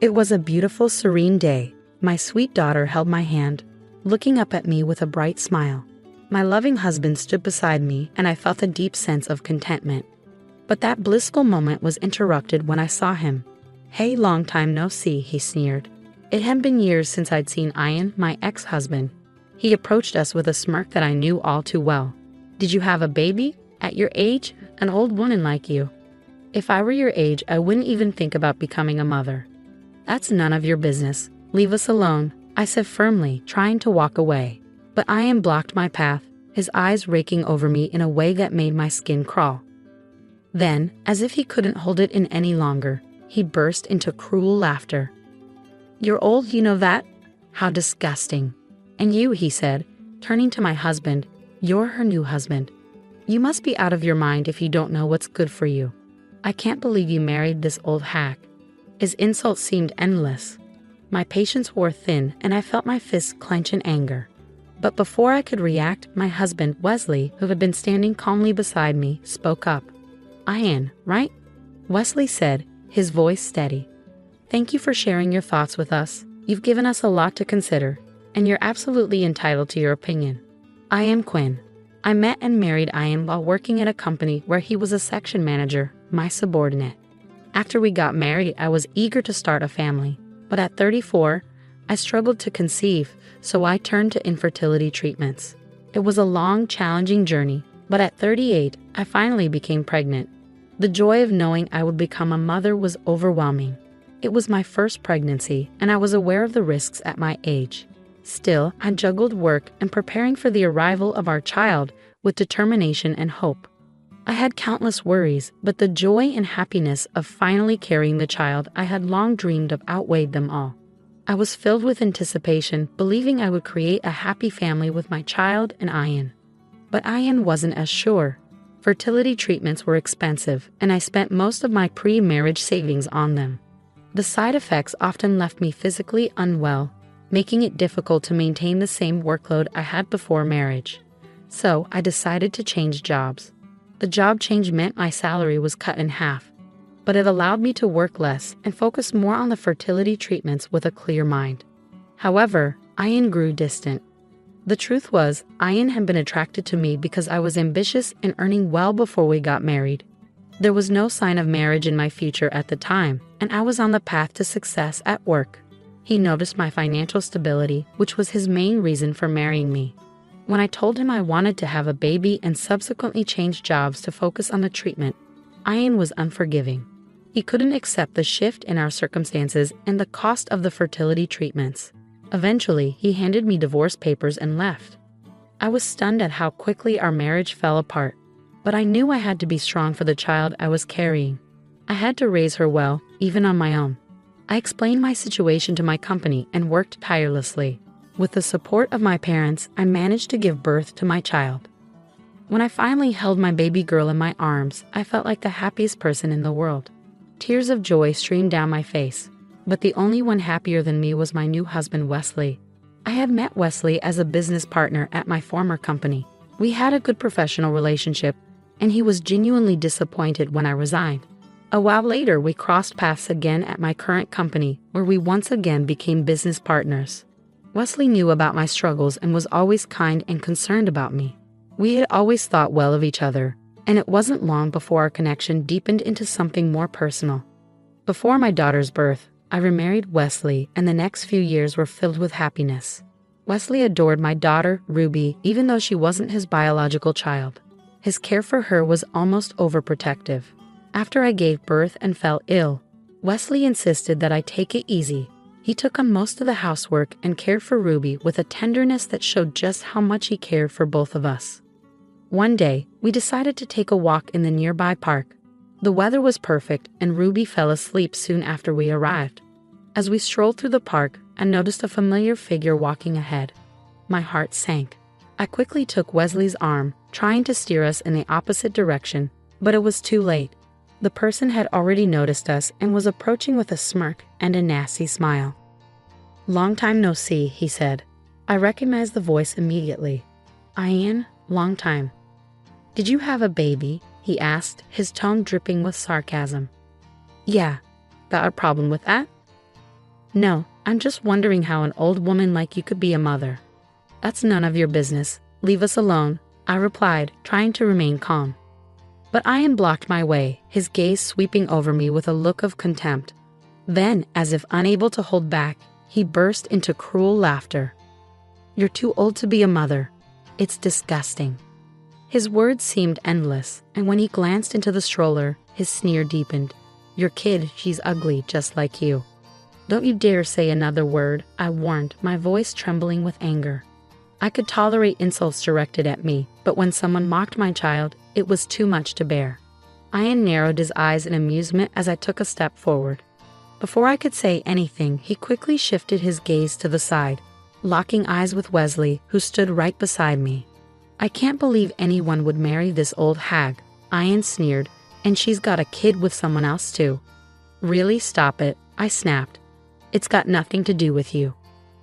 It was a beautiful, serene day. My sweet daughter held my hand, looking up at me with a bright smile. My loving husband stood beside me, and I felt a deep sense of contentment. But that blissful moment was interrupted when I saw him. "Hey, long time no see," he sneered. It had been years since I'd seen Ian, my ex-husband. He approached us with a smirk that I knew all too well. "Did you have a baby? At your age? An old woman like you." "If I were your age, I wouldn't even think about becoming a mother." "That's none of your business. Leave us alone," I said firmly, trying to walk away. But Ian blocked my path, his eyes raking over me in a way that made my skin crawl. Then, as if he couldn't hold it in any longer, he burst into cruel laughter. "You're old, you know that? How disgusting. And you," he said, turning to my husband, "you're her new husband. You must be out of your mind if you don't know what's good for you. I can't believe you married this old hack." His insults seemed endless. My patience wore thin, and I felt my fists clench in anger. But before I could react, my husband, Wesley, who had been standing calmly beside me, spoke up. "Ian, right?" Wesley said, his voice steady. "Thank you for sharing your thoughts with us. You've given us a lot to consider, and you're absolutely entitled to your opinion. I am Quinn. I met and married Ian while working at a company where he was a section manager, my subordinate. After we got married, I was eager to start a family, but at 34, I struggled to conceive, so I turned to infertility treatments. It was a long, challenging journey, but at 38, I finally became pregnant. The joy of knowing I would become a mother was overwhelming. It was my first pregnancy, and I was aware of the risks at my age. Still, I juggled work and preparing for the arrival of our child with determination and hope. I had countless worries, but the joy and happiness of finally carrying the child I had long dreamed of outweighed them all. I was filled with anticipation, believing I would create a happy family with my child and Ian. But Ian wasn't as sure. Fertility treatments were expensive, and I spent most of my pre-marriage savings on them. The side effects often left me physically unwell, making it difficult to maintain the same workload I had before marriage. So I decided to change jobs. The job change meant my salary was cut in half, but it allowed me to work less and focus more on the fertility treatments with a clear mind. However, Ian grew distant. The truth was, Ian had been attracted to me because I was ambitious and earning well before we got married. There was no sign of marriage in my future at the time, and I was on the path to success at work. He noticed my financial stability, which was his main reason for marrying me. When I told him I wanted to have a baby and subsequently changed jobs to focus on the treatment, Ian was unforgiving. He couldn't accept the shift in our circumstances and the cost of the fertility treatments. Eventually, he handed me divorce papers and left. I was stunned at how quickly our marriage fell apart, but I knew I had to be strong for the child I was carrying. I had to raise her well, even on my own. I explained my situation to my company and worked tirelessly. With the support of my parents, I managed to give birth to my child. When I finally held my baby girl in my arms, I felt like the happiest person in the world. Tears of joy streamed down my face, but the only one happier than me was my new husband, Wesley. I had met Wesley as a business partner at my former company. We had a good professional relationship, and he was genuinely disappointed when I resigned. A while later, we crossed paths again at my current company, where we once again became business partners. Wesley knew about my struggles and was always kind and concerned about me. We had always thought well of each other, and it wasn't long before our connection deepened into something more personal. Before my daughter's birth, I remarried Wesley, and the next few years were filled with happiness. Wesley adored my daughter, Ruby, even though she wasn't his biological child. His care for her was almost overprotective. After I gave birth and fell ill, Wesley insisted that I take it easy. He took on most of the housework and cared for Ruby with a tenderness that showed just how much he cared for both of us. One day, we decided to take a walk in the nearby park. The weather was perfect, and Ruby fell asleep soon after we arrived. As we strolled through the park, I noticed a familiar figure walking ahead. My heart sank. I quickly took Wesley's arm, trying to steer us in the opposite direction, but it was too late. The person had already noticed us and was approaching with a smirk and a nasty smile. "Long time no see," he said. I recognized the voice immediately. "Ian, long time. Did you have a baby?" he asked, his tone dripping with sarcasm. "Yeah. Got a problem with that?" No, I'm just wondering how an old woman like you could be a mother. That's none of your business. Leave us alone, I replied, trying to remain calm. But Ian blocked my way, his gaze sweeping over me with a look of contempt. Then, as if unable to hold back, he burst into cruel laughter. You're too old to be a mother. It's disgusting. His words seemed endless, and when he glanced into the stroller, his sneer deepened. Your kid, she's ugly just like you. Don't you dare say another word, I warned, my voice trembling with anger. I could tolerate insults directed at me, but when someone mocked my child, it was too much to bear. Ian narrowed his eyes in amusement as I took a step forward. Before I could say anything, he quickly shifted his gaze to the side, locking eyes with Wesley, who stood right beside me. I can't believe anyone would marry this old hag, Ian sneered, and she's got a kid with someone else too. Really, stop it, I snapped. It's got nothing to do with you.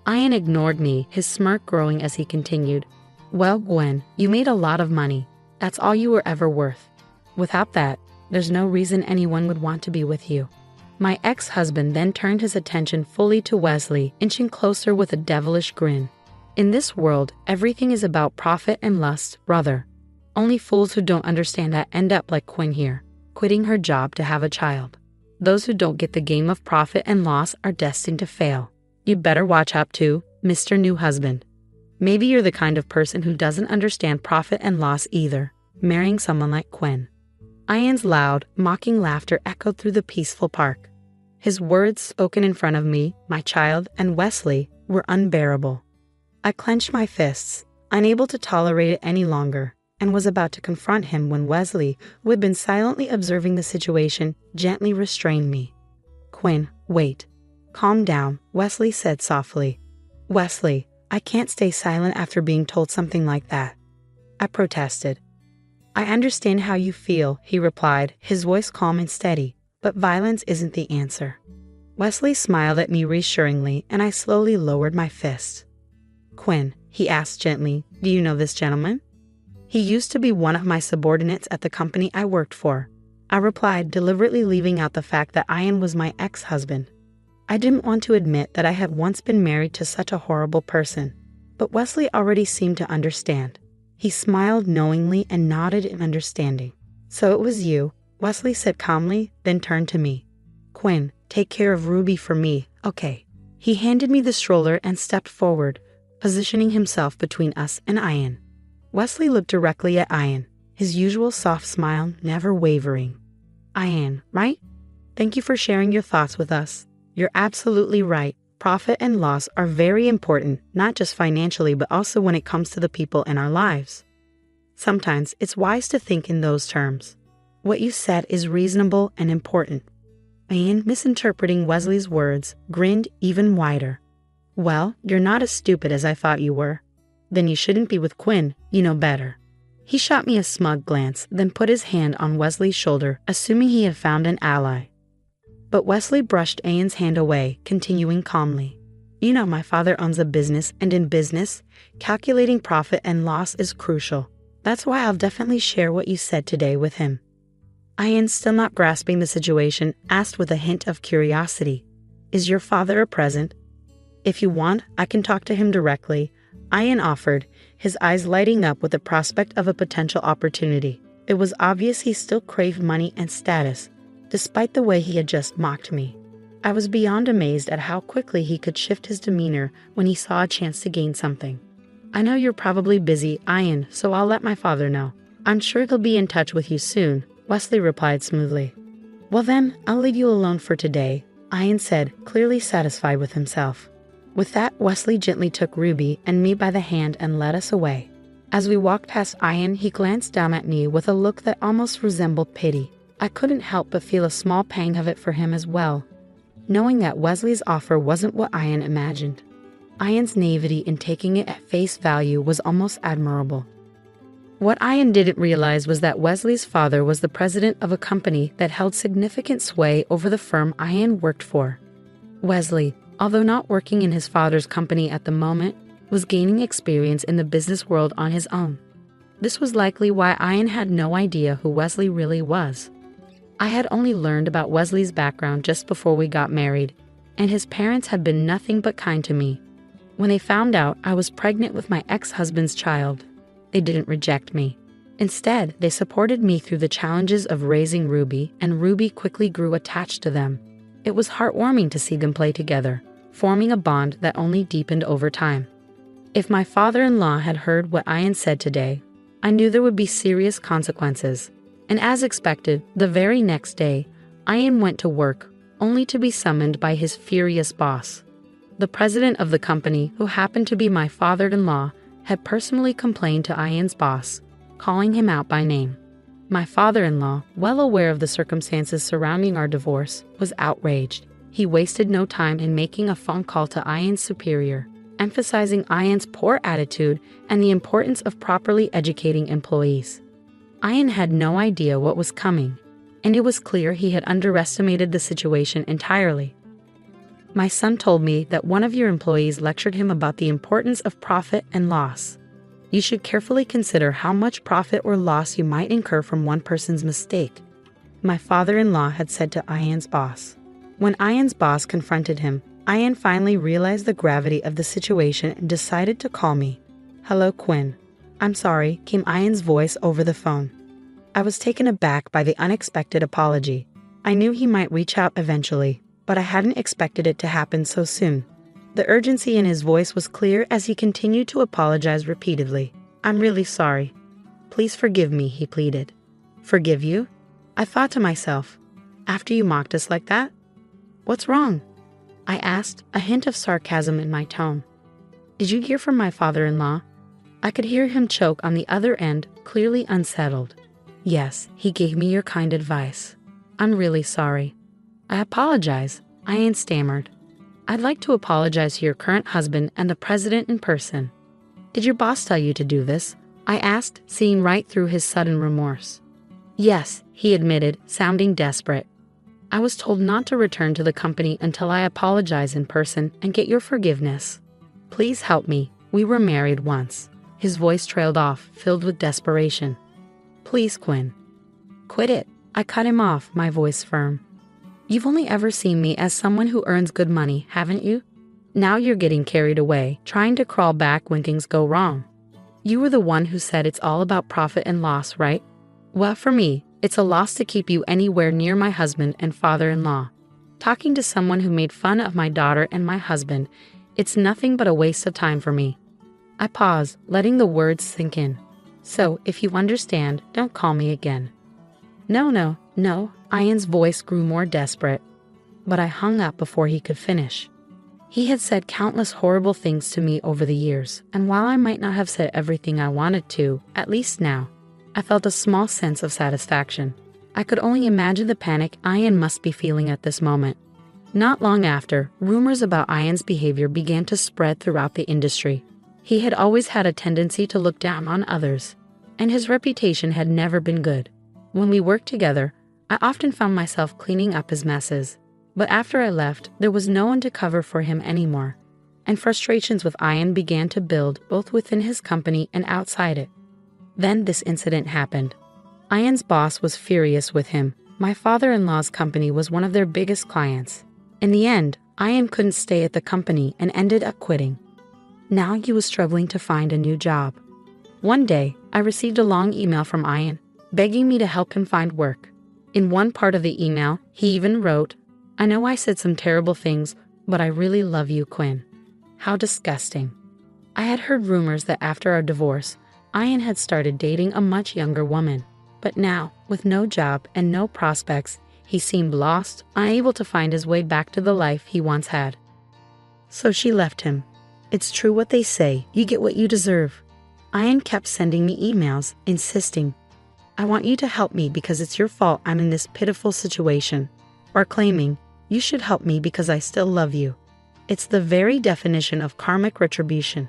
Ian ignored me, his smirk growing as he continued. Well, Gwen, you made a lot of money. That's all you were ever worth. Without that, there's no reason anyone would want to be with you. My ex-husband then turned his attention fully to Wesley, inching closer with a devilish grin. In this world, everything is about profit and lust, brother. Only fools who don't understand that end up like Quinn here, quitting her job to have a child. Those who don't get the game of profit and loss are destined to fail. You better watch out too, Mr. New Husband. Maybe you're the kind of person who doesn't understand profit and loss either, marrying someone like Quinn. Ian's loud, mocking laughter echoed through the peaceful park. His words, spoken in front of me, my child, and Wesley, were unbearable. I clenched my fists, unable to tolerate it any longer, and was about to confront him when Wesley, who had been silently observing the situation, gently restrained me. Quinn, wait. Calm down, Wesley said softly. Wesley, I can't stay silent after being told something like that. I protested. I understand how you feel, he replied, his voice calm and steady, but violence isn't the answer. Wesley smiled at me reassuringly, and I slowly lowered my fist. Quinn, he asked gently, do you know this gentleman? He used to be one of my subordinates at the company I worked for. I replied, deliberately leaving out the fact that Ian was my ex-husband. I didn't want to admit that I had once been married to such a horrible person, but Wesley already seemed to understand. He smiled knowingly and nodded in understanding. So it was you, Wesley said calmly, then turned to me. Quinn, take care of Ruby for me, okay? He handed me the stroller and stepped forward, positioning himself between us and Ian. Wesley looked directly at Ian, his usual soft smile never wavering. Ian, right? Thank you for sharing your thoughts with us. You're absolutely right. Profit and loss are very important, not just financially, but also when it comes to the people in our lives. Sometimes it's wise to think in those terms. What you said is reasonable and important. Ian, misinterpreting Wesley's words, grinned even wider. Well, you're not as stupid as I thought you were. Then you shouldn't be with Quinn, you know better. He shot me a smug glance, then put his hand on Wesley's shoulder, assuming he had found an ally. But Wesley brushed Ian's hand away, continuing calmly. You know my father owns a business, and in business, calculating profit and loss is crucial. That's why I'll definitely share what you said today with him. Ian, still not grasping the situation, asked with a hint of curiosity. Is your father present? If you want, I can talk to him directly, Ian offered, his eyes lighting up with the prospect of a potential opportunity. It was obvious he still craved money and status, despite the way he had just mocked me. I was beyond amazed at how quickly he could shift his demeanor when he saw a chance to gain something. I know you're probably busy, Ian, so I'll let my father know. I'm sure he'll be in touch with you soon, Wesley replied smoothly. Well then, I'll leave you alone for today, Ian said, clearly satisfied with himself. With that, Wesley gently took Ruby and me by the hand and led us away. As we walked past Ian, he glanced down at me with a look that almost resembled pity. I couldn't help but feel a small pang of it for him as well, knowing that Wesley's offer wasn't what Ian imagined. Ian's naivety in taking it at face value was almost admirable. What Ian didn't realize was that Wesley's father was the president of a company that held significant sway over the firm Ian worked for. Wesley, although not working in his father's company at the moment, was gaining experience in the business world on his own. This was likely why Ian had no idea who Wesley really was. I had only learned about Wesley's background just before we got married, and his parents had been nothing but kind to me. When they found out I was pregnant with my ex-husband's child, they didn't reject me. Instead, they supported me through the challenges of raising Ruby, and Ruby quickly grew attached to them. It was heartwarming to see them play together, forming a bond that only deepened over time. If my father-in-law had heard what Ian said today, I knew there would be serious consequences. And as expected, the very next day, Ian went to work, only to be summoned by his furious boss. The president of the company, who happened to be my father-in-law, had personally complained to Ian's boss, calling him out by name. My father-in-law, well aware of the circumstances surrounding our divorce, was outraged. He wasted no time in making a phone call to Ian's superior, emphasizing Ian's poor attitude and the importance of properly educating employees. Ian had no idea what was coming, and it was clear he had underestimated the situation entirely. My son told me that one of your employees lectured him about the importance of profit and loss. You should carefully consider how much profit or loss you might incur from one person's mistake, my father-in-law had said to Ian's boss. When Ian's boss confronted him, Ian finally realized the gravity of the situation and decided to call me. "Hello, Quinn. I'm sorry," came Ian's voice over the phone. I was taken aback by the unexpected apology. I knew he might reach out eventually, but I hadn't expected it to happen so soon. The urgency in his voice was clear as he continued to apologize repeatedly. "I'm really sorry. Please forgive me," he pleaded. "Forgive you?" I thought to myself. "After you mocked us like that? What's wrong?" I asked, a hint of sarcasm in my tone. "Did you hear from my father-in-law?" I could hear him choke on the other end, clearly unsettled. "Yes, he gave me your kind advice. I'm really sorry." "I apologize," Ian stammered. "I'd like to apologize to your current husband and the president in person." "Did your boss tell you to do this?" I asked, seeing right through his sudden remorse. "Yes," he admitted, sounding desperate. "I was told not to return to the company until I apologize in person and get your forgiveness. Please help me. We were married once." His voice trailed off, filled with desperation. "Please, Quinn." "Quit it." I cut him off, my voice firm. "You've only ever seen me as someone who earns good money, haven't you? Now you're getting carried away, trying to crawl back when things go wrong. You were the one who said it's all about profit and loss, right? Well, for me, it's a loss to keep you anywhere near my husband and father-in-law. Talking to someone who made fun of my daughter and my husband, it's nothing but a waste of time for me." I paused, letting the words sink in. "So, if you understand, don't call me again." No, Ian's voice grew more desperate. But I hung up before he could finish. He had said countless horrible things to me over the years, and while I might not have said everything I wanted to, at least now, I felt a small sense of satisfaction. I could only imagine the panic Ian must be feeling at this moment. Not long after, rumors about Ian's behavior began to spread throughout the industry. He had always had a tendency to look down on others, and his reputation had never been good. When we worked together, I often found myself cleaning up his messes. But after I left, there was no one to cover for him anymore, and frustrations with Ian began to build both within his company and outside it. Then this incident happened. Ian's boss was furious with him. My father-in-law's company was one of their biggest clients. In the end, Ian couldn't stay at the company and ended up quitting. Now he was struggling to find a new job. One day, I received a long email from Ian, begging me to help him find work. In one part of the email, he even wrote, "I know I said some terrible things, but I really love you, Quinn." How disgusting. I had heard rumors that after our divorce, Ian had started dating a much younger woman. But now, with no job and no prospects, he seemed lost, unable to find his way back to the life he once had. So she left him. It's true what they say, you get what you deserve. Ian kept sending me emails, insisting, "I want you to help me because it's your fault I'm in this pitiful situation," or claiming, "You should help me because I still love you." It's the very definition of karmic retribution.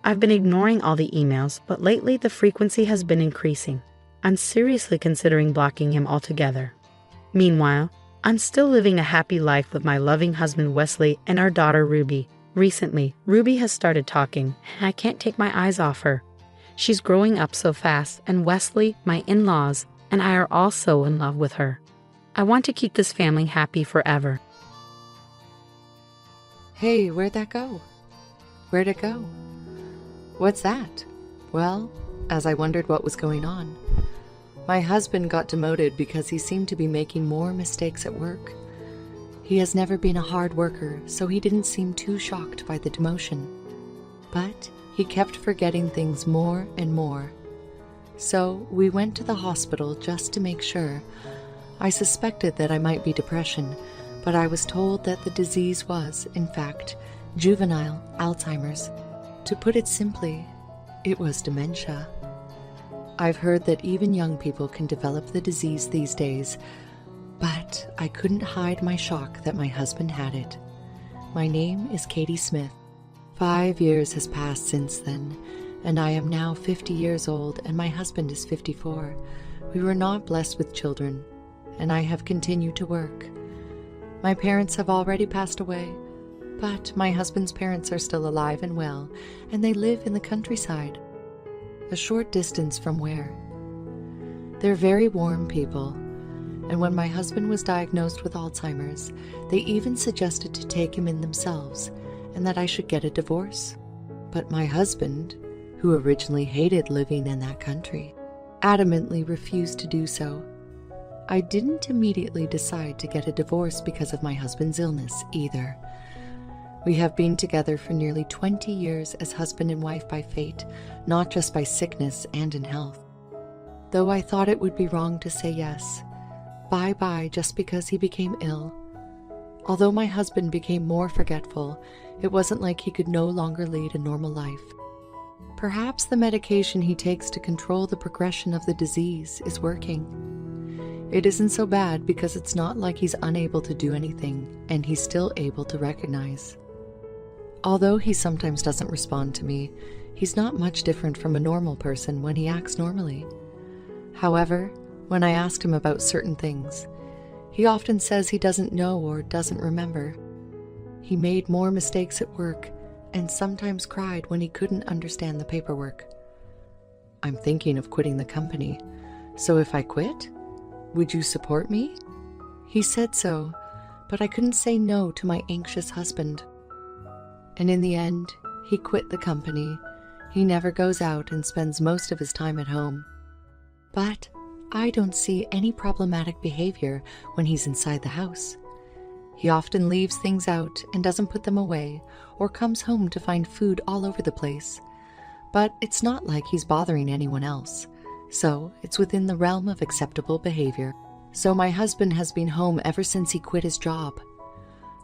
I've been ignoring all the emails, but lately the frequency has been increasing. I'm seriously considering blocking him altogether. Meanwhile, I'm still living a happy life with my loving husband Wesley and our daughter Ruby. Recently, Ruby has started talking, and I can't take my eyes off her. She's growing up so fast, and Wesley, my in-laws, and I are all so in love with her. I want to keep this family happy forever. Hey, where'd that go? Where'd it go? What's that? Well, as I wondered what was going on, my husband got demoted because he seemed to be making more mistakes at work. He has never been a hard worker, so he didn't seem too shocked by the demotion. But he kept forgetting things more and more. So we went to the hospital just to make sure. I suspected that I might be depression, but I was told that the disease was, in fact, juvenile Alzheimer's. To put it simply, it was dementia. I've heard that even young people can develop the disease these days, but I couldn't hide my shock that my husband had it. My name is Katie Smith. 5 years has passed since then, and I am now 50 years old and my husband is 54. We were not blessed with children, and I have continued to work. My parents have already passed away, but my husband's parents are still alive and well, and they live in the countryside, a short distance from where. They're very warm people, and when my husband was diagnosed with Alzheimer's, they even suggested to take him in themselves and that I should get a divorce. But my husband, who originally hated living in that country, adamantly refused to do so. I didn't immediately decide to get a divorce because of my husband's illness either. We have been together for nearly 20 years as husband and wife by fate, not just by sickness and in health. Though I thought it would be wrong to say yes, bye-bye just because he became ill. Although my husband became more forgetful, it wasn't like he could no longer lead a normal life. Perhaps the medication he takes to control the progression of the disease is working. It isn't so bad because it's not like he's unable to do anything, and he's still able to recognize. Although he sometimes doesn't respond to me, he's not much different from a normal person when he acts normally. However, when I asked him about certain things, he often says he doesn't know or doesn't remember. He made more mistakes at work and sometimes cried when he couldn't understand the paperwork. I'm thinking of quitting the company, so if I quit, would you support me? He said so, but I couldn't say no to my anxious husband. And in the end, he quit the company. He never goes out and spends most of his time at home. But I don't see any problematic behavior when he's inside the house. He often leaves things out and doesn't put them away, or comes home to find food all over the place. But it's not like he's bothering anyone else, so it's within the realm of acceptable behavior. So my husband has been home ever since he quit his job.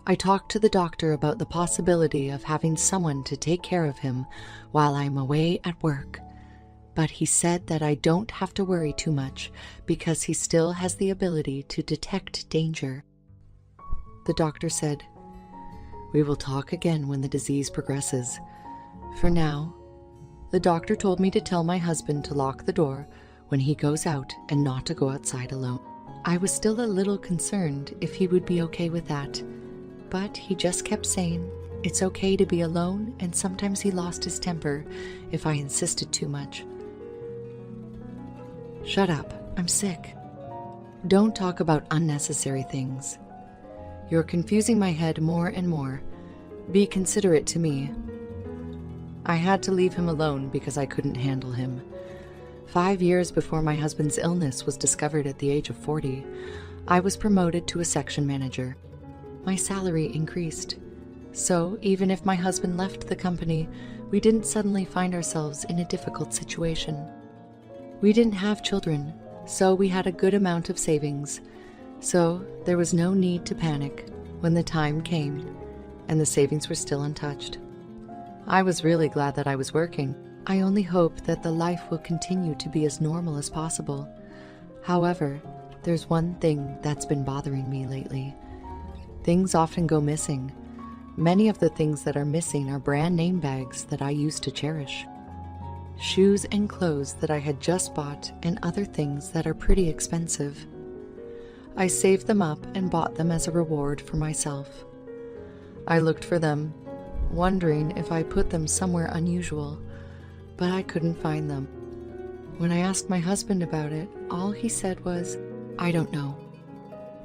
I talked to the doctor about the possibility of having someone to take care of him while I'm away at work. But he said that I don't have to worry too much because he still has the ability to detect danger. The doctor said, "We will talk again when the disease progresses. For now, the doctor told me to tell my husband to lock the door when he goes out and not to go outside alone." I was still a little concerned if he would be okay with that, but he just kept saying it's okay to be alone, and sometimes he lost his temper if I insisted too much. Shut up, I'm sick. Don't talk about unnecessary things. You're confusing my head more and more. Be considerate to me. I had to leave him alone because I couldn't handle him. 5 years before my husband's illness was discovered at the age of 40, I was promoted to a section manager. My salary increased. So even if my husband left the company, we didn't suddenly find ourselves in a difficult situation. We didn't have children, so we had a good amount of savings. So there was no need to panic when the time came, and the savings were still untouched. I was really glad that I was working. I only hope that the life will continue to be as normal as possible. However, there's one thing that's been bothering me lately. Things often go missing. Many of the things that are missing are brand name bags that I used to cherish. Shoes and clothes that I had just bought, and other things that are pretty expensive. I saved them up and bought them as a reward for myself. I looked for them, wondering if I put them somewhere unusual, but I couldn't find them. When I asked my husband about it, all he said was, "I don't know."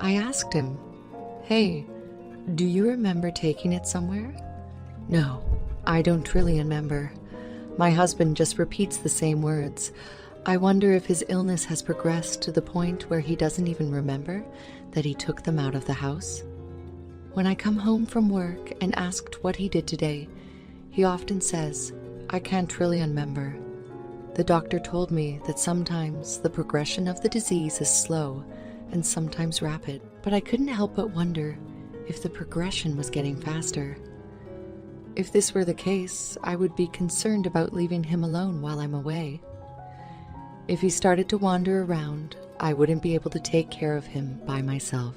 I asked him, "Hey, Do you remember taking it somewhere? No, I don't really remember. My husband just repeats the same words. I wonder if his illness has progressed to the point where he doesn't even remember that he took them out of the house. When I come home from work and asked what he did today, he often says, I can't really remember. The doctor told me that sometimes the progression of the disease is slow and sometimes rapid, but I couldn't help but wonder if the progression was getting faster. If this were the case, I would be concerned about leaving him alone while I'm away. If he started to wander around, I wouldn't be able to take care of him by myself.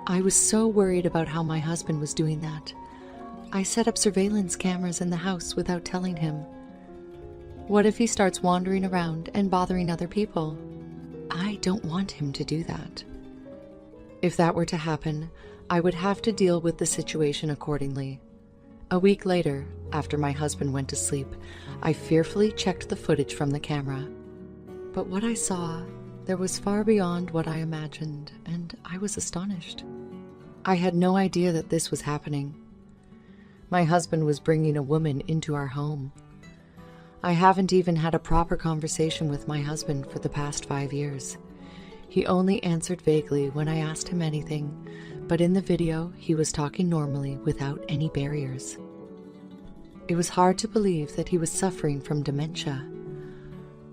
I was so worried about how my husband was doing that. I set up surveillance cameras in the house without telling him. What if he starts wandering around and bothering other people? I don't want him to do that. If that were to happen, I would have to deal with the situation accordingly. A week later, after my husband went to sleep, I fearfully checked the footage from the camera. But what I saw, there was far beyond what I imagined, and I was astonished. I had no idea that this was happening. My husband was bringing a woman into our home. I haven't even had a proper conversation with my husband for the past 5 years. He only answered vaguely when I asked him anything, but in the video, he was talking normally without any barriers. It was hard to believe that he was suffering from dementia.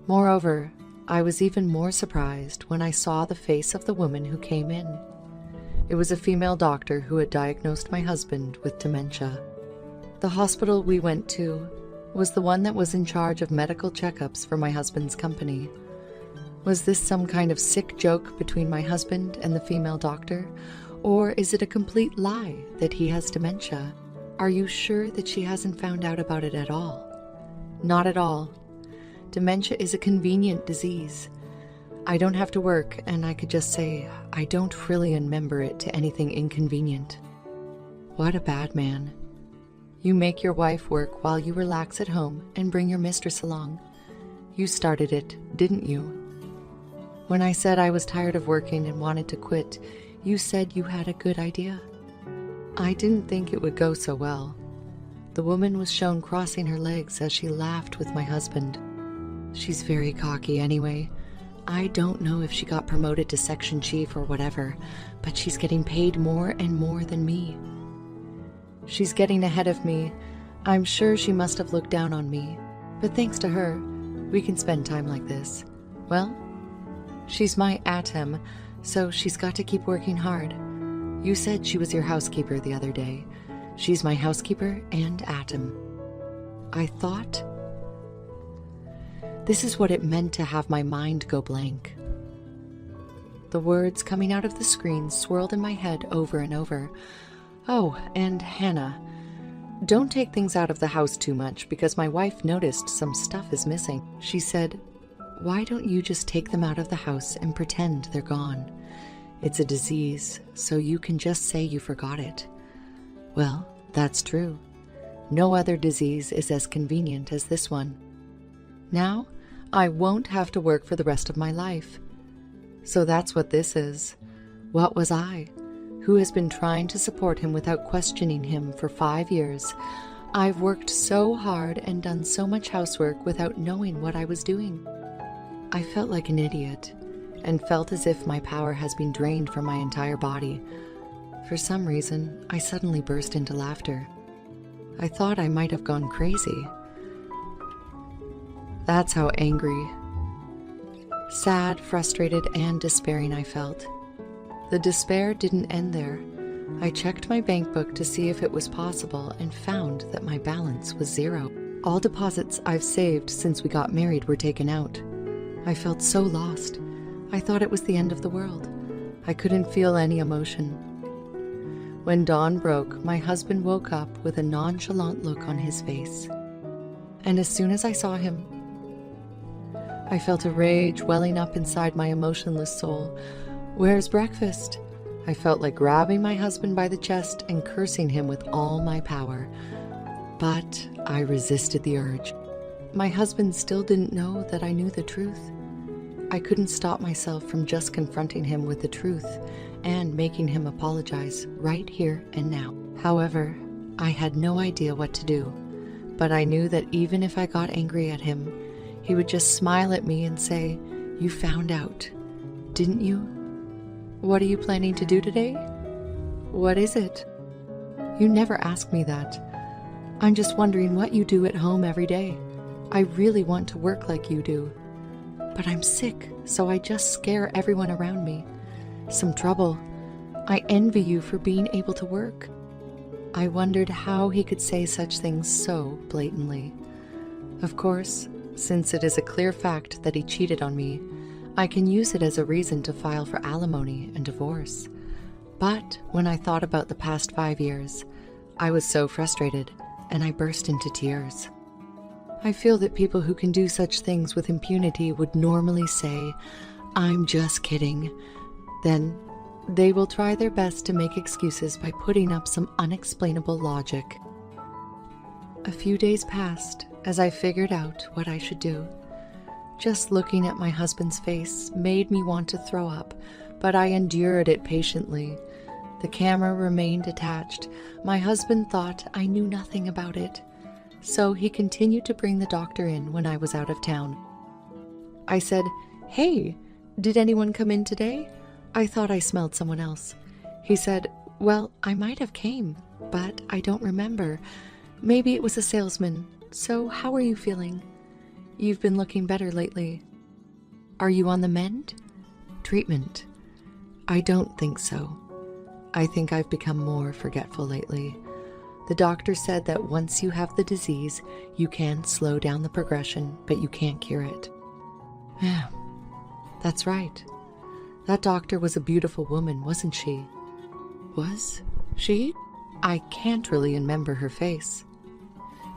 Moreover, I was even more surprised when I saw the face of the woman who came in. It was a female doctor who had diagnosed my husband with dementia. The hospital we went to was the one that was in charge of medical checkups for my husband's company. Was this some kind of sick joke between my husband and the female doctor? Or is it a complete lie that he has dementia? Are you sure that she hasn't found out about it at all? Not at all. Dementia is a convenient disease. I don't have to work, and I could just say, I don't really remember it to anything inconvenient. What a bad man. You make your wife work while you relax at home and bring your mistress along. You started it, didn't you? When I said I was tired of working and wanted to quit, you said you had a good idea. I didn't think it would go so well. The woman was shown crossing her legs as she laughed with my husband. She's very cocky anyway. I don't know if she got promoted to section chief or whatever, but she's getting paid more and more than me. She's getting ahead of me. I'm sure she must have looked down on me, but thanks to her, we can spend time like this. Well, she's my atom, so she's got to keep working hard. You said she was your housekeeper the other day. She's my housekeeper and atom. I thought, this is what it meant to have my mind go blank. The words coming out of the screen swirled in my head over and over. Oh, and Hannah, don't take things out of the house too much because my wife noticed some stuff is missing. She said, why don't you just take them out of the house and pretend they're gone? It's a disease, so you can just say you forgot it. Well, that's true. No other disease is as convenient as this one. Now, I won't have to work for the rest of my life. So that's what this is. What was I, who has been trying to support him without questioning him for 5 years? I've worked so hard and done so much housework without knowing what I was doing. I felt like an idiot, and felt as if my power has been drained from my entire body. For some reason, I suddenly burst into laughter. I thought I might have gone crazy. That's how angry, sad, frustrated, and despairing I felt. The despair didn't end there. I checked my bank book to see if it was possible and found that my balance was 0. All deposits I've saved since we got married were taken out. I felt so lost. I thought it was the end of the world. I couldn't feel any emotion. When dawn broke, my husband woke up with a nonchalant look on his face. And as soon as I saw him, I felt a rage welling up inside my emotionless soul. Where's breakfast? I felt like grabbing my husband by the chest and cursing him with all my power. But I resisted the urge. My husband still didn't know that I knew the truth. I couldn't stop myself from just confronting him with the truth and making him apologize right here and now. However, I had no idea what to do, but I knew that even if I got angry at him, he would just smile at me and say, "You found out, didn't you? What are you planning to do today? What is it? You never ask me that. I'm just wondering what you do at home every day. I really want to work like you do. But I'm sick, so I just scare everyone around me. Some trouble. I envy you for being able to work." I wondered how he could say such things so blatantly. Of course, since it is a clear fact that he cheated on me, I can use it as a reason to file for alimony and divorce. But when I thought about the past 5 years, I was so frustrated, and I burst into tears. I feel that people who can do such things with impunity would normally say, "I'm just kidding." Then they will try their best to make excuses by putting up some unexplainable logic. A few days passed as I figured out what I should do. Just looking at my husband's face made me want to throw up, but I endured it patiently. The camera remained attached. My husband thought I knew nothing about it, so he continued to bring the doctor in when I was out of town. I said, "Hey, did anyone come in today? I thought I smelled someone else." He said, "Well, I might have came, but I don't remember. Maybe it was a salesman. So how are you feeling? You've been looking better lately. Are you on the mend? Treatment?" I don't think so. I think I've become more forgetful lately. The doctor said that once you have the disease, you can slow down the progression, but you can't cure it. Yeah, that's right. That doctor was a beautiful woman, wasn't she? Was she? I can't really remember her face.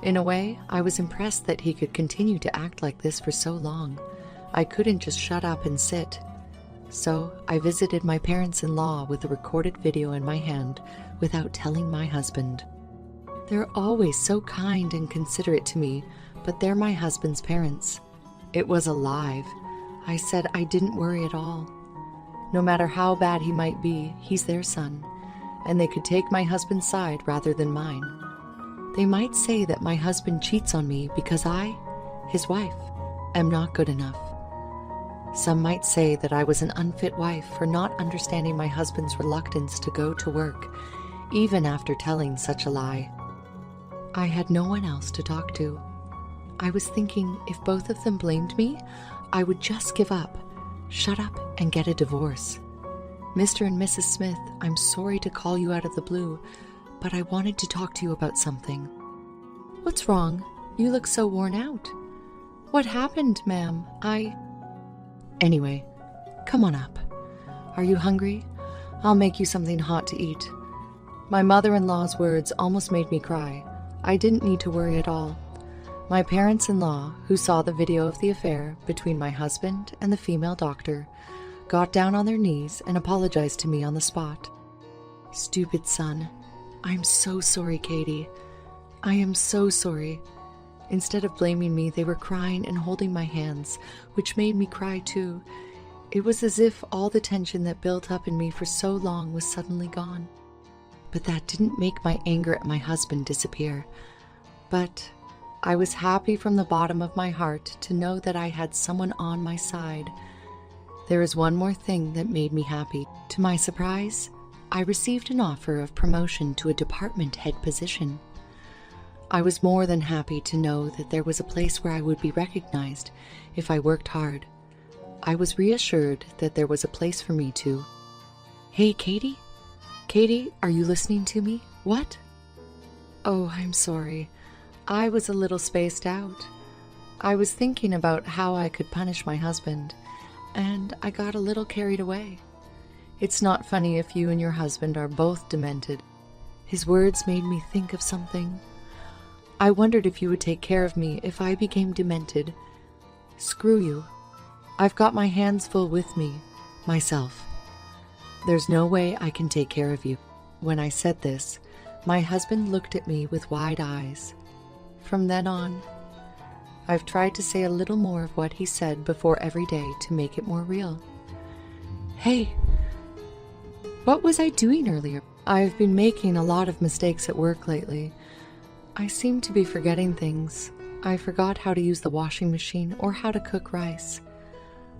In a way, I was impressed that he could continue to act like this for so long. I couldn't just shut up and sit. So I visited my parents-in-law with a recorded video in my hand without telling my husband. They're always so kind and considerate to me, but they're my husband's parents. It was alive. I said I didn't worry at all. No matter how bad he might be, he's their son, and they could take my husband's side rather than mine. They might say that my husband cheats on me because I, his wife, am not good enough. Some might say that I was an unfit wife for not understanding my husband's reluctance to go to work, even after telling such a lie. I had no one else to talk to. I was thinking if both of them blamed me, I would just give up, shut up, and get a divorce. "Mr. and Mrs. Smith, I'm sorry to call you out of the blue, but I wanted to talk to you about something." "What's wrong? You look so worn out." "What happened, ma'am? Anyway, come on up. Are you hungry? I'll make you something hot to eat." My mother-in-law's words almost made me cry. I didn't need to worry at all. My parents-in-law, who saw the video of the affair between my husband and the female doctor, got down on their knees and apologized to me on the spot. "Stupid son. I'm so sorry, Katie. I am so sorry." Instead of blaming me, they were crying and holding my hands, which made me cry too. It was as if all the tension that built up in me for so long was suddenly gone. But that didn't make my anger at my husband disappear. But I was happy from the bottom of my heart to know that I had someone on my side. There is one more thing that made me happy. To my surprise, I received an offer of promotion to a department head position. I was more than happy to know that there was a place where I would be recognized if I worked hard. I was reassured that there was a place for me to. "Hey, Katie? Katie, are you listening to me? What?" "Oh, I'm sorry. I was a little spaced out. I was thinking about how I could punish my husband, and I got a little carried away. It's not funny if you and your husband are both demented." His words made me think of something. "I wondered if you would take care of me if I became demented." "Screw you. I've got my hands full with me, myself. There's no way I can take care of you." When I said this, my husband looked at me with wide eyes. From then on, I've tried to say a little more of what he said before every day to make it more real. Hey, what was I doing earlier? I've been making a lot of mistakes at work lately. I seem to be forgetting things. I forgot how to use the washing machine or how to cook rice.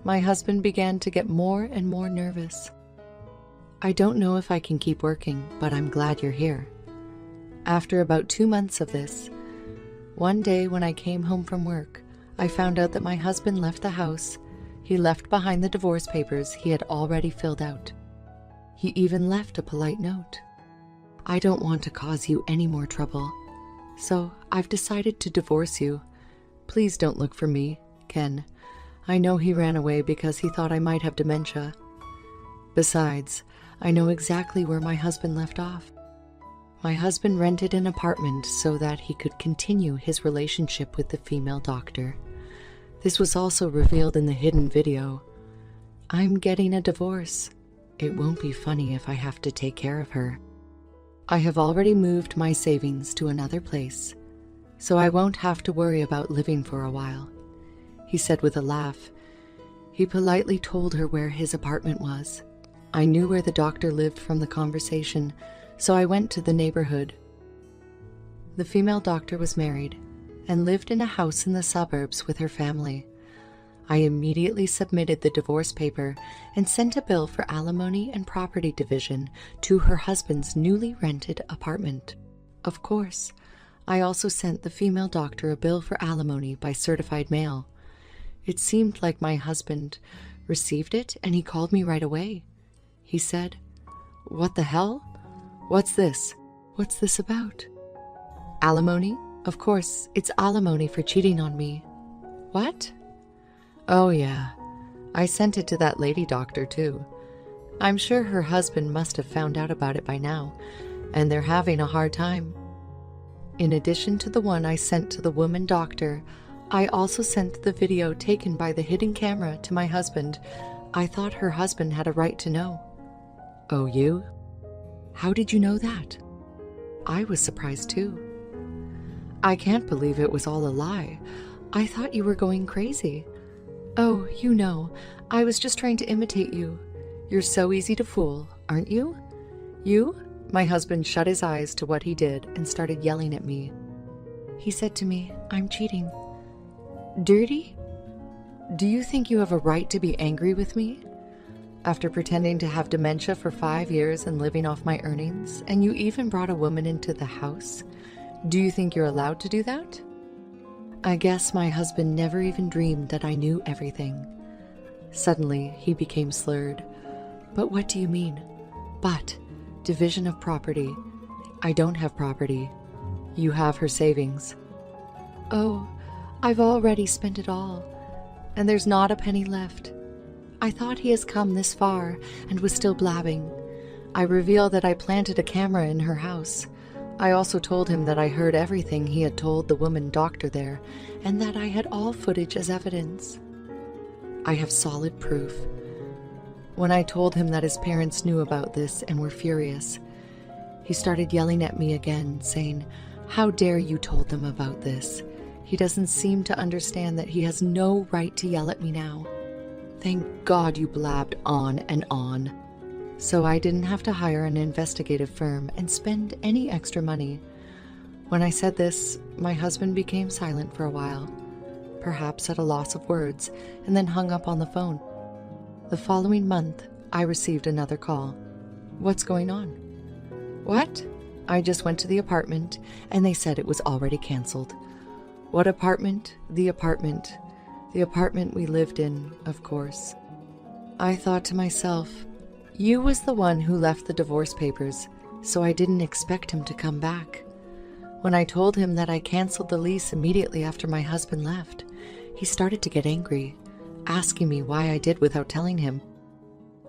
My husband began to get more and more nervous. I don't know if I can keep working, but I'm glad you're here. After about 2 months of this, one day when I came home from work, I found out that my husband left the house. He left behind the divorce papers he had already filled out. He even left a polite note. I don't want to cause you any more trouble, so I've decided to divorce you. Please don't look for me, Ken. I know he ran away because he thought I might have dementia. Besides, I know exactly where my husband left off. My husband rented an apartment so that he could continue his relationship with the female doctor. This was also revealed in the hidden video. I'm getting a divorce. It won't be funny if I have to take care of her. I have already moved my savings to another place, so I won't have to worry about living for a while, he said with a laugh. He politely told her where his apartment was. I knew where the doctor lived from the conversation, so I went to the neighborhood. The female doctor was married and lived in a house in the suburbs with her family. I immediately submitted the divorce paper and sent a bill for alimony and property division to her husband's newly rented apartment. Of course, I also sent the female doctor a bill for alimony by certified mail. It seemed like my husband received it and he called me right away. He said, "What the hell? What's this? What's this about?" "Alimony? Of course, it's alimony for cheating on me." "What?" "Oh yeah, I sent it to that lady doctor too. I'm sure her husband must have found out about it by now, and they're having a hard time." In addition to the one I sent to the woman doctor, I also sent the video taken by the hidden camera to my husband. I thought her husband had a right to know. "Oh, you? How did you know that?" I was surprised too. "I can't believe it was all a lie. I thought you were going crazy." "Oh, you know, I was just trying to imitate you. You're so easy to fool, aren't you? You?" My husband shut his eyes to what he did and started yelling at me. He said to me, "I'm cheating." "Dirty? Do you think you have a right to be angry with me? After pretending to have dementia for 5 years and living off my earnings, and you even brought a woman into the house, do you think you're allowed to do that?" I guess my husband never even dreamed that I knew everything. Suddenly, he became slurred. "But what do you mean?" "But, division of property. I don't have property. You have her savings." "Oh, I've already spent it all, and there's not a penny left." I thought he has come this far and was still blabbing. I revealed that I planted a camera in her house. I also told him that I heard everything he had told the woman doctor there, and that I had all footage as evidence. I have solid proof. When I told him that his parents knew about this and were furious, he started yelling at me again, saying, "How dare you told them about this? He doesn't seem to understand that he has no right to yell at me now." Thank God you blabbed on and on. So I didn't have to hire an investigative firm and spend any extra money. When I said this, my husband became silent for a while, perhaps at a loss of words, and then hung up on the phone. The following month, I received another call. "What's going on?" "What?" "I just went to the apartment, and they said it was already canceled." "What apartment?" "The apartment. The apartment we lived in, of course." I thought to myself, you was the one who left the divorce papers, so I didn't expect him to come back. When I told him that I canceled the lease immediately after my husband left, he started to get angry, asking me why I did without telling him.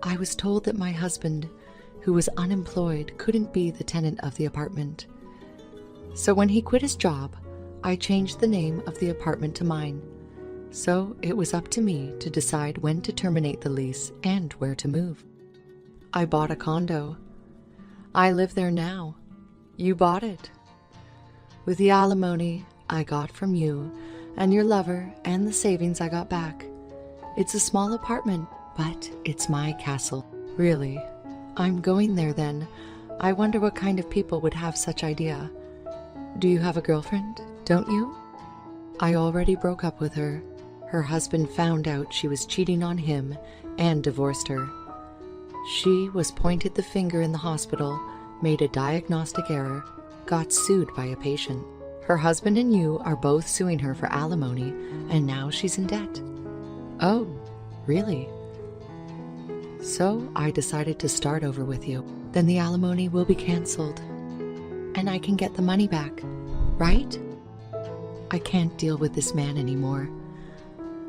I was told that my husband, who was unemployed, couldn't be the tenant of the apartment. So when he quit his job, I changed the name of the apartment to mine. So it was up to me to decide when to terminate the lease and where to move. I bought a condo. I live there now. You bought it. With the alimony I got from you and your lover and the savings I got back. It's a small apartment, but it's my castle. Really, I'm going there then. I wonder what kind of people would have such idea. Do you have a girlfriend, don't you? I already broke up with her. Her husband found out she was cheating on him and divorced her. She was pointed the finger in the hospital, made a diagnostic error, got sued by a patient. Her husband and you are both suing her for alimony, and now she's in debt. Oh, really? So I decided to start over with you. Then the alimony will be canceled, and I can get the money back, right? I can't deal with this man anymore.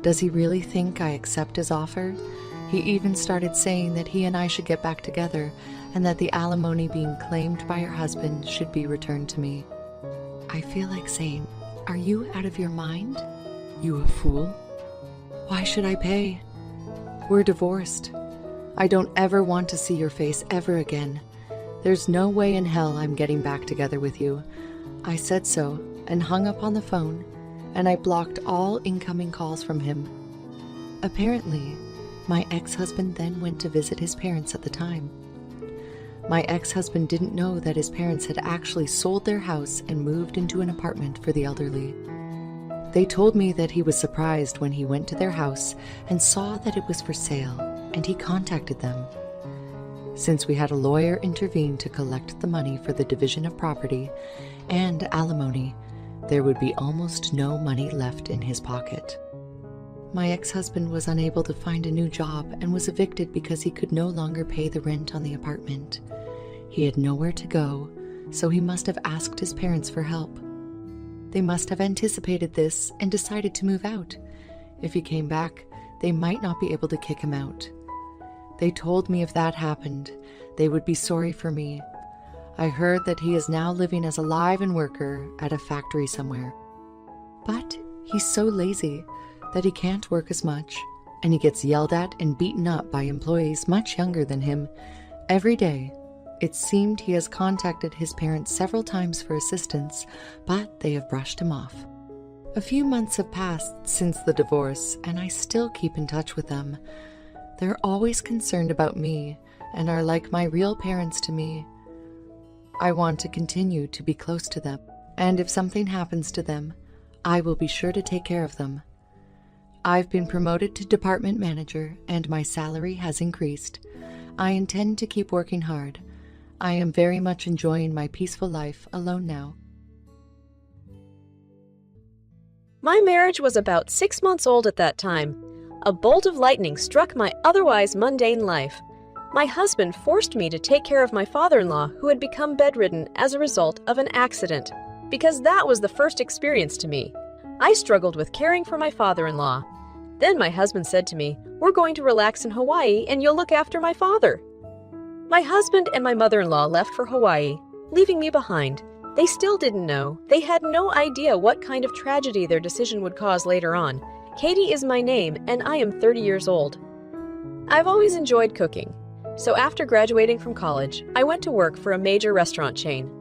Does he really think I accept his offer? He even started saying that he and I should get back together, and that the alimony being claimed by her husband should be returned to me. I feel like saying, are you out of your mind? You a fool? Why should I pay? We're divorced. I don't ever want to see your face ever again. There's no way in hell I'm getting back together with you. I said so and hung up on the phone, and I blocked all incoming calls from him. Apparently, my ex-husband then went to visit his parents at the time. My ex-husband didn't know that his parents had actually sold their house and moved into an apartment for the elderly. They told me that he was surprised when he went to their house and saw that it was for sale, and he contacted them. Since we had a lawyer intervene to collect the money for the division of property and alimony, there would be almost no money left in his pocket. My ex-husband was unable to find a new job and was evicted because he could no longer pay the rent on the apartment. He had nowhere to go, so he must have asked his parents for help. They must have anticipated this and decided to move out. If he came back, they might not be able to kick him out. They told me if that happened, they would be sorry for me. I heard that he is now living as a live-in worker at a factory somewhere. But he's so lazy that he can't work as much, and he gets yelled at and beaten up by employees much younger than him every day. It seemed he has contacted his parents several times for assistance, but they have brushed him off. A few months have passed since the divorce, and I still keep in touch with them. They're always concerned about me and are like my real parents to me. I want to continue to be close to them, and if something happens to them, I will be sure to take care of them. I've been promoted to department manager, and my salary has increased. I intend to keep working hard. I am very much enjoying my peaceful life alone now. My marriage was about 6 months old at that time. A bolt of lightning struck my otherwise mundane life. My husband forced me to take care of my father-in-law, who had become bedridden as a result of an accident, because that was the first experience to me. I struggled with caring for my father-in-law. Then my husband said to me, "We're going to relax in Hawaii and you'll look after my father." My husband and my mother-in-law left for Hawaii, leaving me behind. They still didn't know. They had no idea what kind of tragedy their decision would cause later on. Katie is my name, and I am 30 years old. I've always enjoyed cooking. So after graduating from college, I went to work for a major restaurant chain.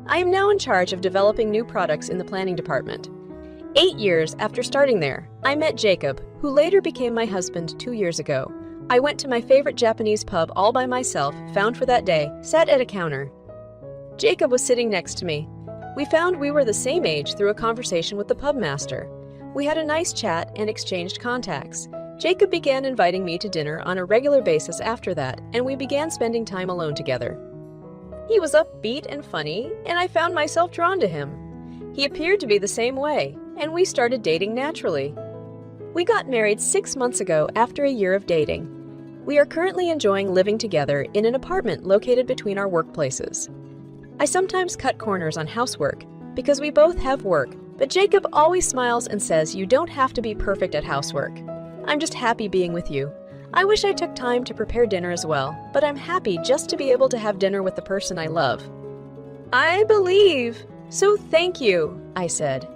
I am now in charge of developing new products in the planning department. 8 years after starting there, I met Jacob, who later became my husband 2 years ago. I went to my favorite Japanese pub all by myself, found for that day, sat at a counter. Jacob was sitting next to me. We found we were the same age through a conversation with the pub master. We had a nice chat and exchanged contacts. Jacob began inviting me to dinner on a regular basis after that, and we began spending time alone together. He was upbeat and funny, and I found myself drawn to him. He appeared to be the same way, and we started dating naturally. We got married 6 months ago after a year of dating. We are currently enjoying living together in an apartment located between our workplaces. I sometimes cut corners on housework because we both have work, but Jacob always smiles and says you don't have to be perfect at housework. I'm just happy being with you. I wish I took time to prepare dinner as well, but I'm happy just to be able to have dinner with the person I love. I believe. So thank you, I said.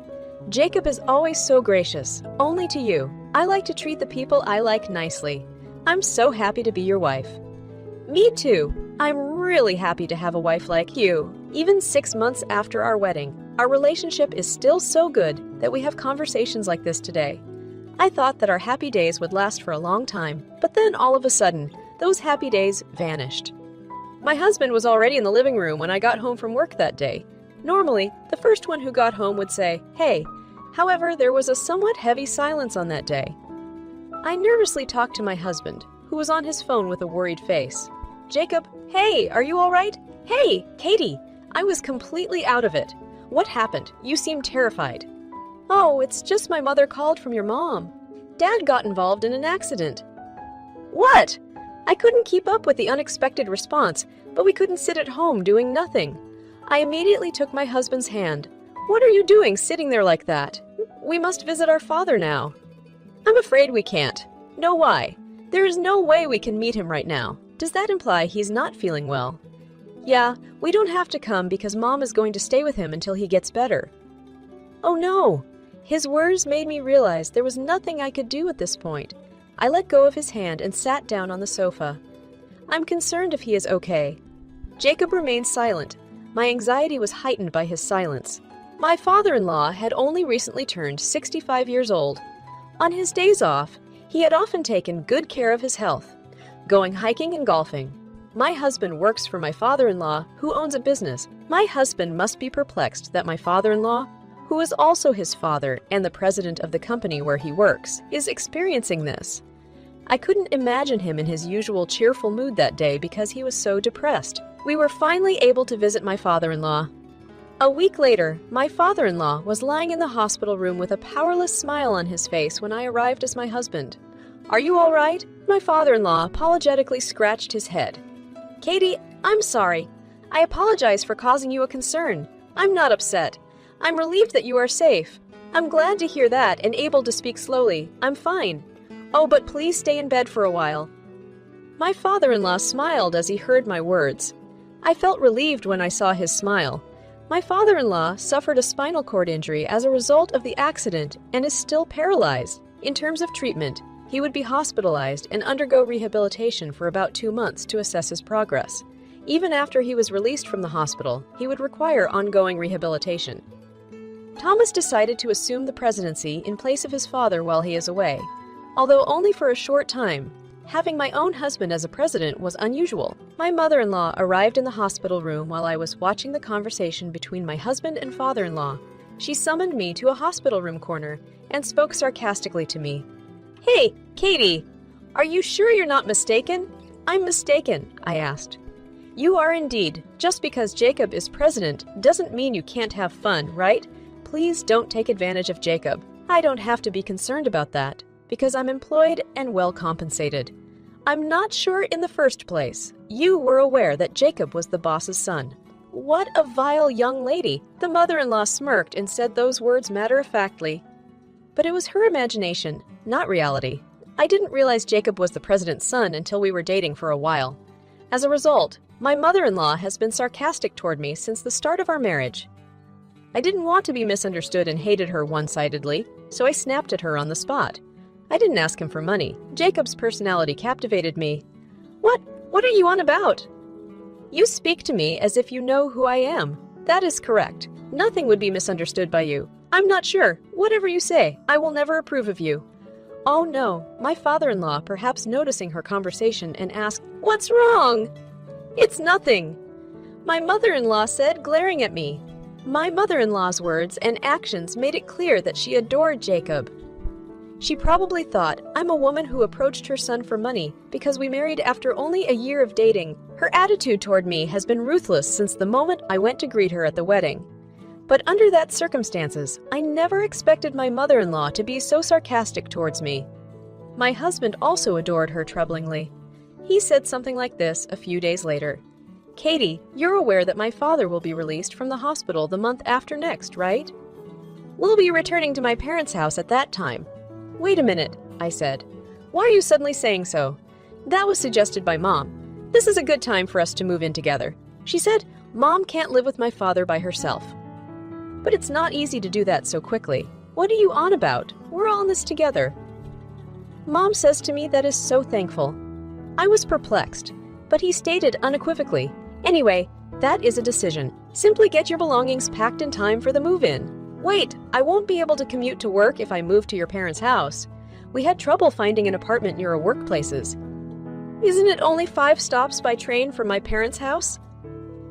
Jacob is always so gracious, only to you. I like to treat the people I like nicely. I'm so happy to be your wife. Me too. I'm really happy to have a wife like you. Even 6 months after our wedding, Our relationship is still so good that we have conversations like this today. I thought that our happy days would last for a long time, but then all of a sudden, those happy days vanished. My husband was already in the living room when I got home from work that day. Normally, the first one who got home would say, "Hey." However, there was a somewhat heavy silence on that day. I nervously talked to my husband, who was on his phone with a worried face. "Jacob, hey, are you all right? Hey, Katie." I was completely out of it. "What happened? You seem terrified." "Oh, it's just my mother called from your mom. Dad got involved in an accident." "What?" I couldn't keep up with the unexpected response, but we couldn't sit at home doing nothing. I immediately took my husband's hand. "What are you doing sitting there like that? We must visit our father now." "I'm afraid we can't." "No, why?" "There is no way we can meet him right now." "Does that imply he's not feeling well?" "Yeah, we don't have to come because Mom is going to stay with him until he gets better." "Oh no!" His words made me realize there was nothing I could do at this point. I let go of his hand and sat down on the sofa. "I'm concerned if he is okay." Jacob remained silent. My anxiety was heightened by his silence. My father-in-law had only recently turned 65 years old. On his days off, he had often taken good care of his health, going hiking and golfing. My husband works for my father-in-law, who owns a business. My husband must be perplexed that my father-in-law, who is also his father and the president of the company where he works, is experiencing this. I couldn't imagine him in his usual cheerful mood that day because he was so depressed. We were finally able to visit my father-in-law. A week later, my father-in-law was lying in the hospital room with a powerless smile on his face when I arrived as my husband. "Are you all right?" My father-in-law apologetically scratched his head. "Katie, I'm sorry. I apologize for causing you a concern. I'm not upset. I'm relieved that you are safe. I'm glad to hear that and able to speak slowly. I'm fine. Oh, but please stay in bed for a while." My father-in-law smiled as he heard my words. I felt relieved when I saw his smile. My father-in-law suffered a spinal cord injury as a result of the accident and is still paralyzed. In terms of treatment, he would be hospitalized and undergo rehabilitation for about 2 months to assess his progress. Even after he was released from the hospital, he would require ongoing rehabilitation. Thomas decided to assume the presidency in place of his father while he is away. Although only for a short time, having my own husband as a president was unusual. My mother-in-law arrived in the hospital room while I was watching the conversation between my husband and father-in-law. She summoned me to a hospital room corner and spoke sarcastically to me. "Hey, Katie, are you sure you're not mistaken?" "I'm mistaken," I asked. "You are indeed. Just because Jacob is president doesn't mean you can't have fun, right? Please don't take advantage of Jacob. I don't have to be concerned about that, because I'm employed and well compensated. I'm not sure in the first place. You were aware that Jacob was the boss's son." "What a vile young lady!" The mother-in-law smirked and said those words matter-of-factly. But it was her imagination, not reality. I didn't realize Jacob was the president's son until we were dating for a while. As a result, my mother-in-law has been sarcastic toward me since the start of our marriage. I didn't want to be misunderstood and hated her one-sidedly, so I snapped at her on the spot. I didn't ask him for money. Jacob's personality captivated me. What are you on about?" "You speak to me as if you know who I am." "That is correct. Nothing would be misunderstood by you." "I'm not sure. Whatever you say, I will never approve of you." "Oh no," my father-in-law, perhaps noticing her conversation, and asked, "What's wrong?" "It's nothing," my mother-in-law said, glaring at me. My mother-in-law's words and actions made it clear that she adored Jacob. She probably thought I'm a woman who approached her son for money because we married after only a year of dating. Her attitude toward me has been ruthless since the moment I went to greet her at the wedding. But under that circumstances, I never expected my mother-in-law to be so sarcastic towards me. My husband also adored her troublingly. He said something like this a few days later. "Katie, you're aware that my father will be released from the hospital the month after next, right? We'll be returning to my parents' house at that time." "Wait a minute," I said. "Why are you suddenly saying so?" "That was suggested by Mom. This is a good time for us to move in together. She said Mom can't live with my father by herself. But it's not easy to do that so quickly. What are you on about? We're all in this together." Mom says to me that is so thankful. I was perplexed, but he stated unequivocally, "Anyway, that is a decision. Simply get your belongings packed in time for the move-in. Wait, I won't be able to commute to work if I move to your parents' house. We had trouble finding an apartment near our workplaces. Isn't it only 5 stops by train from my parents' house?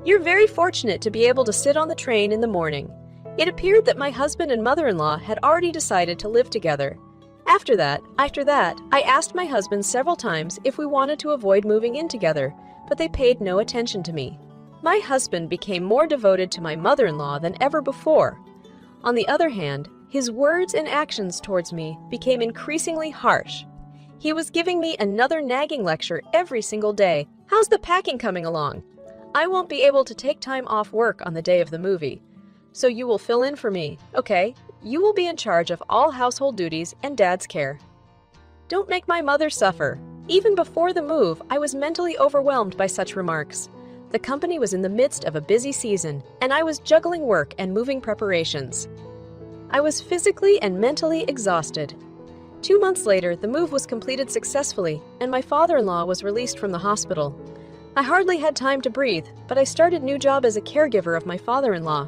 You're very fortunate to be able to sit on the train in the morning. It appeared that my husband and mother-in-law had already decided to live together. After that, I asked my husband several times if we wanted to avoid moving in together, but they paid no attention to me. My husband became more devoted to my mother-in-law than ever before. On the other hand, his words and actions towards me became increasingly harsh. He was giving me another nagging lecture every single day. How's the packing coming along? I won't be able to take time off work on the day of the movie. So you will fill in for me, okay? You will be in charge of all household duties and Dad's care. Don't make my mother suffer. Even before the move, I was mentally overwhelmed by such remarks. The company was in the midst of a busy season, and I was juggling work and moving preparations. I was physically and mentally exhausted. 2 months later, the move was completed successfully, and my father-in-law was released from the hospital. I hardly had time to breathe, but I started a new job as a caregiver of my father-in-law.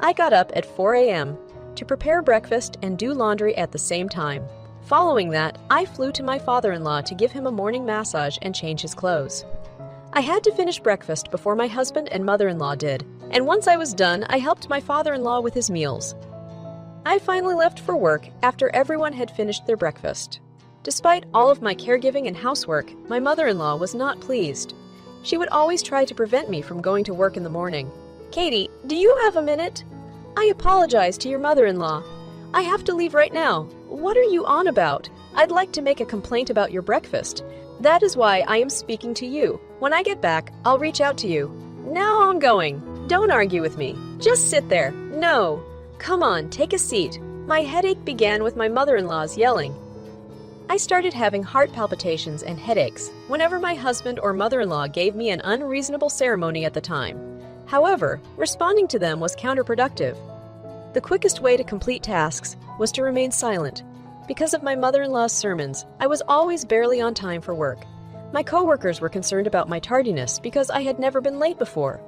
I got up at 4 a.m. to prepare breakfast and do laundry at the same time. Following that, I flew to my father-in-law to give him a morning massage and change his clothes. I had to finish breakfast before my husband and mother-in-law did, and once I was done, I helped my father-in-law with his meals. I finally left for work after everyone had finished their breakfast. Despite all of my caregiving and housework, my mother-in-law was not pleased. She would always try to prevent me from going to work in the morning. Katie, do you have a minute? I apologize to your mother-in-law. I have to leave right now. What are you on about? I'd like to make a complaint about your breakfast. That is why I am speaking to you. When I get back, I'll reach out to you. Now I'm going. Don't argue with me. Just sit there. No. Come on, take a seat. My headache began with my mother-in-law's yelling. I started having heart palpitations and headaches whenever my husband or mother-in-law gave me an unreasonable ceremony at the time. However, responding to them was counterproductive. The quickest way to complete tasks was to remain silent. Because of my mother-in-law's sermons, I was always barely on time for work. My coworkers were concerned about my tardiness because I had never been late before.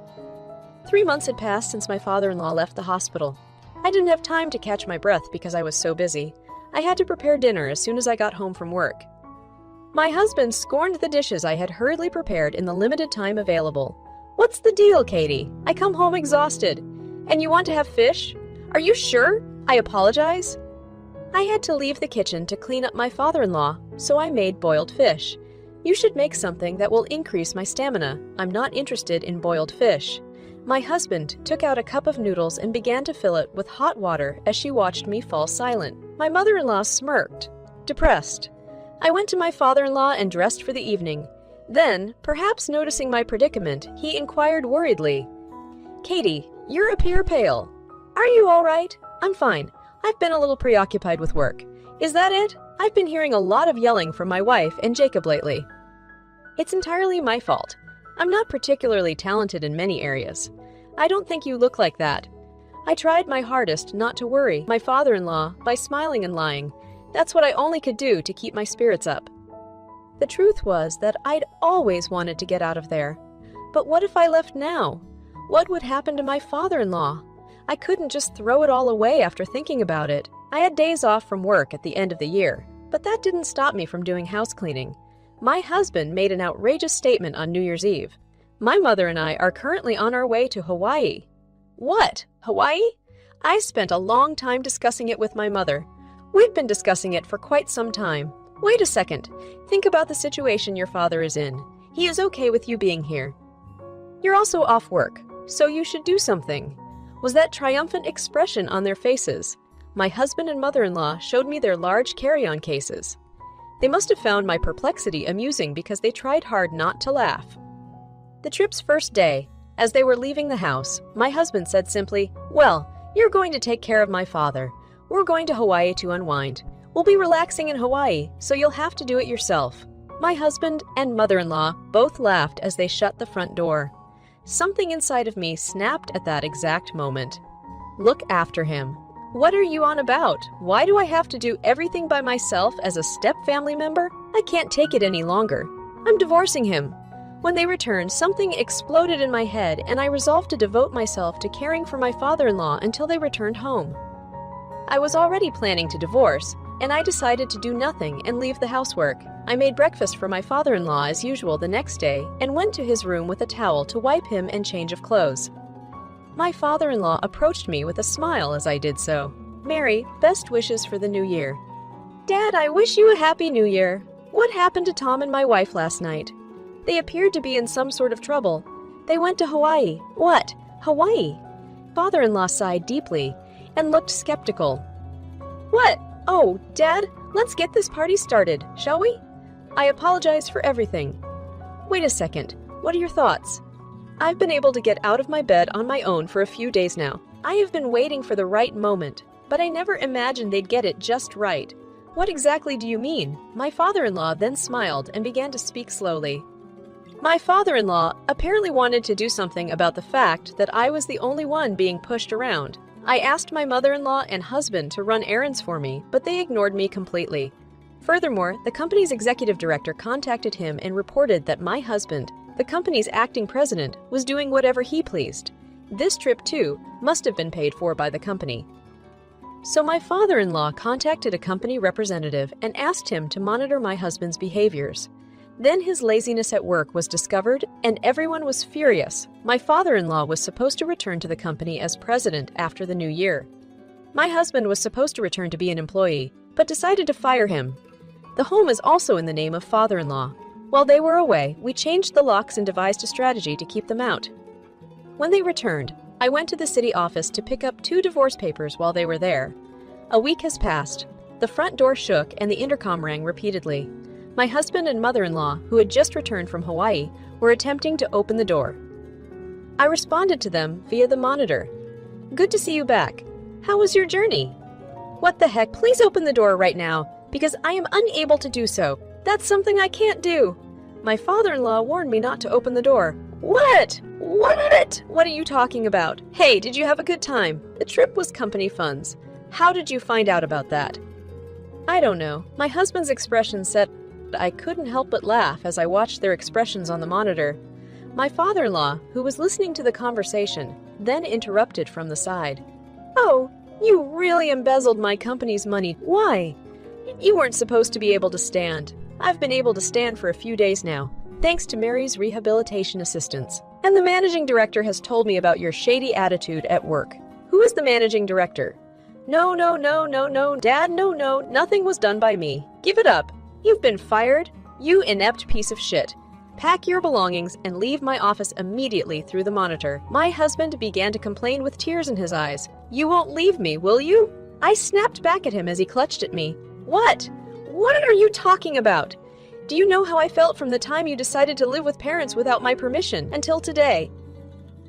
3 months had passed since my father-in-law left the hospital. I didn't have time to catch my breath because I was so busy. I had to prepare dinner as soon as I got home from work. My husband scorned the dishes I had hurriedly prepared in the limited time available. What's the deal, Katie? I come home exhausted. And you want to have fish? Are you sure? I apologize. I had to leave the kitchen to clean up my father-in-law, so I made boiled fish. You should make something that will increase my stamina. I'm not interested in boiled fish. My husband took out a cup of noodles and began to fill it with hot water as she watched me fall silent. My mother-in-law smirked, depressed. I went to my father-in-law and dressed for the evening. Then, perhaps noticing my predicament, he inquired worriedly, Katie, you appear pale. Are you all right? I'm fine. I've been a little preoccupied with work. Is that it? I've been hearing a lot of yelling from my wife and Jacob lately. It's entirely my fault. I'm not particularly talented in many areas. I don't think you look like that. I tried my hardest not to worry my father-in-law by smiling and lying. That's what I only could do to keep my spirits up. The truth was that I'd always wanted to get out of there. But what if I left now? What would happen to my father-in-law? I couldn't just throw it all away after thinking about it. I had days off from work at the end of the year, but that didn't stop me from doing house cleaning. My husband made an outrageous statement on New Year's Eve. My mother and I are currently on our way to Hawaii. What? Hawaii? I spent a long time discussing it with my mother. We've been discussing it for quite some time. Wait a second. Think about the situation your father is in. He is okay with you being here. You're also off work, so you should do something. Was that triumphant expression on their faces? My husband and mother-in-law showed me their large carry-on cases. They must have found my perplexity amusing because they tried hard not to laugh. The trip's first day, as they were leaving the house, my husband said simply, Well, you're going to take care of my father. We're going to Hawaii to unwind. We'll be relaxing in Hawaii, so you'll have to do it yourself. My husband and mother-in-law both laughed as they shut the front door. Something inside of me snapped at that exact moment. Look after him. What are you on about? Why do I have to do everything by myself as a step-family member? I can't take it any longer. I'm divorcing him. When they returned, something exploded in my head, and I resolved to devote myself to caring for my father-in-law until they returned home. I was already planning to divorce, and I decided to do nothing and leave the housework. I made breakfast for my father-in-law as usual the next day and went to his room with a towel to wipe him and change of clothes. My father-in-law approached me with a smile as I did so. "Mary, best wishes for the new year." "Dad, I wish you a happy new year. What happened to Tom and my wife last night? They appeared to be in some sort of trouble. They went to Hawaii." "What? Hawaii?" Father-in-law sighed deeply and looked skeptical. "What? Oh, Dad, let's get this party started, shall we? I apologize for everything." "Wait a second. What are your thoughts?" "I've been able to get out of my bed on my own for a few days now. I have been waiting for the right moment, but I never imagined they'd get it just right." "What exactly do you mean?" My father-in-law then smiled and began to speak slowly. My father-in-law apparently wanted to do something about the fact that I was the only one being pushed around. I asked my mother-in-law and husband to run errands for me, but they ignored me completely. Furthermore, the company's executive director contacted him and reported that my husband, the company's acting president, was doing whatever he pleased. This trip, too, must have been paid for by the company. So my father-in-law contacted a company representative and asked him to monitor my husband's behaviors. Then his laziness at work was discovered, and everyone was furious. My father-in-law was supposed to return to the company as president after the new year. My husband was supposed to return to be an employee, but decided to fire him. The home is also in the name of father-in-law. While they were away, we changed the locks and devised a strategy to keep them out. When they returned, I went to the city office to pick up 2 divorce papers while they were there. A week has passed. The front door shook and the intercom rang repeatedly. My husband and mother-in-law, who had just returned from Hawaii, were attempting to open the door. I responded to them via the monitor. "Good to see you back. How was your journey?" "What the heck? Please open the door right now, because I am unable to do so. That's something I can't do." My father-in-law warned me not to open the door. What? What are you talking about? Hey, did you have a good time? The trip was company funds. How did you find out about that? I don't know. My husband's expression said I couldn't help but laugh as I watched their expressions on the monitor. My father-in-law, who was listening to the conversation, then interrupted from the side. "Oh, you really embezzled my company's money. Why? You weren't supposed to be able to stand. I've been able to stand for a few days now, thanks to Mary's rehabilitation assistance. And the managing director has told me about your shady attitude at work." "Who is the managing director?" No, Dad, no, nothing was done by me. Give it up. You've been fired, you inept piece of shit. Pack your belongings and leave my office immediately through the monitor. My husband began to complain with tears in his eyes. "You won't leave me, will you?" I snapped back at him as he clutched at me. What? What are you talking about? Do you know how I felt from the time you decided to live with parents without my permission until today?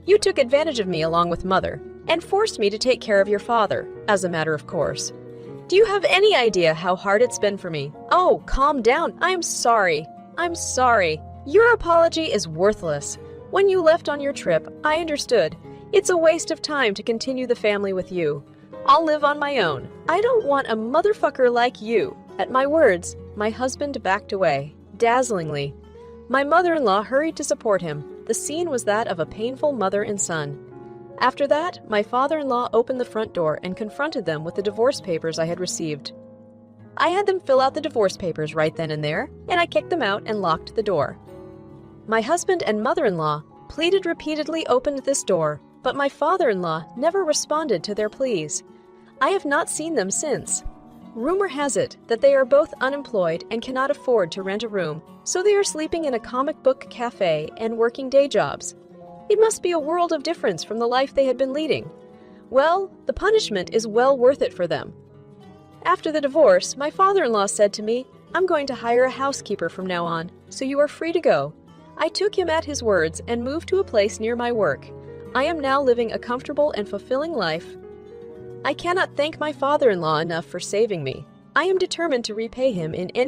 You took advantage of me along with Mother and forced me to take care of your father, as a matter of course. Do you have any idea how hard it's been for me? Oh, calm down. I'm sorry. Your apology is worthless. When you left on your trip, I understood. It's a waste of time to continue the family with you. I'll live on my own. I don't want a motherfucker like you. At my words, my husband backed away, dazzlingly. My mother-in-law hurried to support him. The scene was that of a painful mother and son. After that, my father-in-law opened the front door and confronted them with the divorce papers I had received. I had them fill out the divorce papers right then and there, and I kicked them out and locked the door. My husband and mother-in-law pleaded repeatedly opened this door, but my father-in-law never responded to their pleas. I have not seen them since. Rumor has it that they are both unemployed and cannot afford to rent a room, so they are sleeping in a comic book cafe and working day jobs. It must be a world of difference from the life they had been leading. Well, the punishment is well worth it for them. After the divorce, my father-in-law said to me, "I'm going to hire a housekeeper from now on, so you are free to go." I took him at his words and moved to a place near my work. I am now living a comfortable and fulfilling life. I cannot thank my father-in-law enough for saving me. I am determined to repay him in any